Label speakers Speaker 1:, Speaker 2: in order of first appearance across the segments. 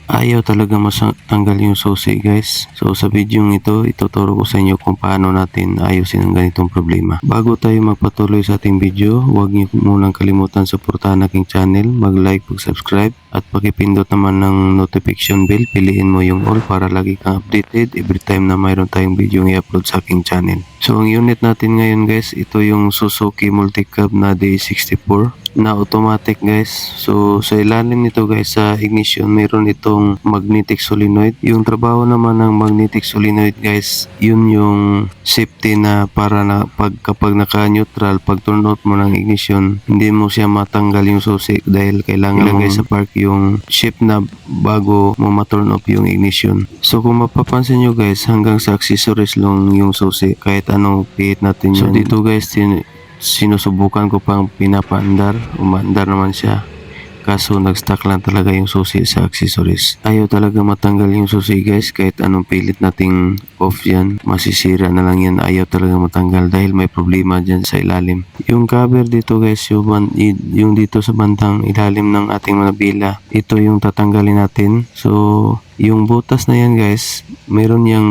Speaker 1: Ayaw talaga matanggal yung susi guys. So sa video ito, ituturo ko sa inyo kung paano natin ayusin ang ganitong problema. Bago tayo magpatuloy sa ating video, huwag niyo munang kalimutan suportahan aking channel, mag-like, mag-subscribe at pakipindot naman ng notification bell. Piliin mo yung all para lagi kang updated every time na mayroon tayong video i-upload sa aking channel. So ang unit natin ngayon guys, ito yung Suzuki Multicab na D64 na automatic guys. So sa ilalim nito guys, sa ignition mayroon itong magnetic solenoid. Yung trabaho naman ng magnetic solenoid guys, yun yung safety na para na kapag naka-neutral, pag turn out mo ng ignition, hindi mo siya matanggal yung susi dahil kailangan ilagay sa park yung shift na bago mo ma-turn off yung ignition. So kung mapapansin nyo guys, hanggang sa accessories lang yung susi kahit anong pihit natin yan. So dito guys, sinusubukan ko pang pinapaandar, umaandar naman siya, kaso nag-stuck lang talaga yung susi sa accessories. Ayaw talaga matanggal yung susi guys, kahit anong pilit nating off yan, masisira na lang yan. Ayaw talaga matanggal dahil may problema dyan sa ilalim. Yung cover dito guys, yung dito sa bandang ilalim ng ating manabila, ito yung tatanggalin natin. So yung butas na yan guys, meron yung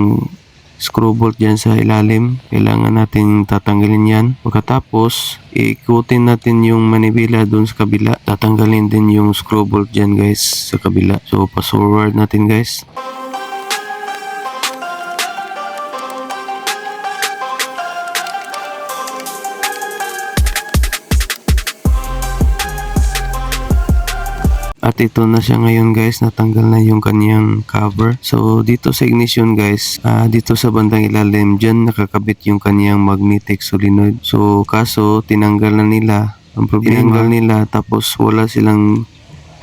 Speaker 1: screw bolt dyan sa ilalim, kailangan natin tatanggalin yan. Pagkatapos ikutin natin yung manibela dun sa kabila, tatanggalin din yung screw bolt dyan guys sa kabila. So pass forward natin guys. At ito na siya ngayon guys, natanggal na yung kanyang cover. So dito sa ignition guys, dito sa bandang ilalim dyan nakakabit yung kanyang magnetic solenoid. So kaso tinanggal na nila, ang problema tinanggal nila, tapos wala silang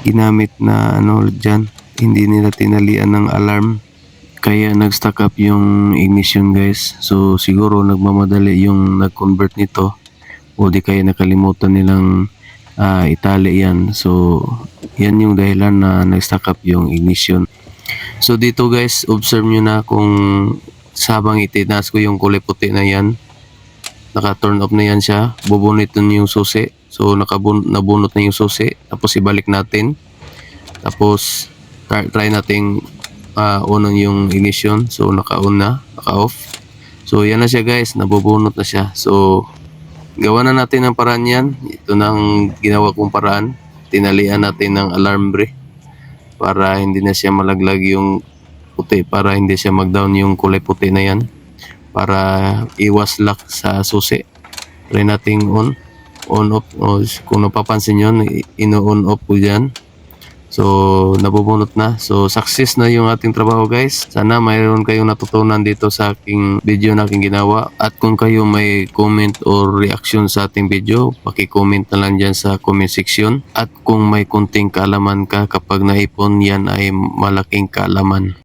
Speaker 1: ginamit na ano dyan, hindi nila tinalian ng alarm, kaya nag-stuck up yung ignition guys. So siguro nagmamadali yung nag-convert nito, o di kaya nakalimutan nilang itali yan. So yan yung dahilan na nag-stuck up yung ignition. So dito guys, observe nyo na kung sabang itinaas ko yung kulay puti na yan, naka-turn off na yan siya, bubunutin yung susi. So nabunot na yung susi, tapos ibalik natin, tapos try nating on yung ignition. So naka-on na, naka-off. So yan na siya guys, nabubunot na siya. So gawa na natin ang paraan yan. Ito na ang ginawa kong paraan. Tinalian natin ng alarm brake para hindi na siya malaglag yung puti, para hindi siya mag-down yung kulay puti na yan, para iwas lock sa susi. Try nating on off. Kung napapansin nyo, ino-on off ko dyan. So nabubunot na. So success na yung ating trabaho guys. Sana mayroon kayong natutunan dito sa aking video na aking ginawa. At kung kayo may comment or reaction sa ating video, paki-comment na lang dyan sa comment section. At kung may kunting kaalaman ka, kapag naipon, yan ay malaking kaalaman.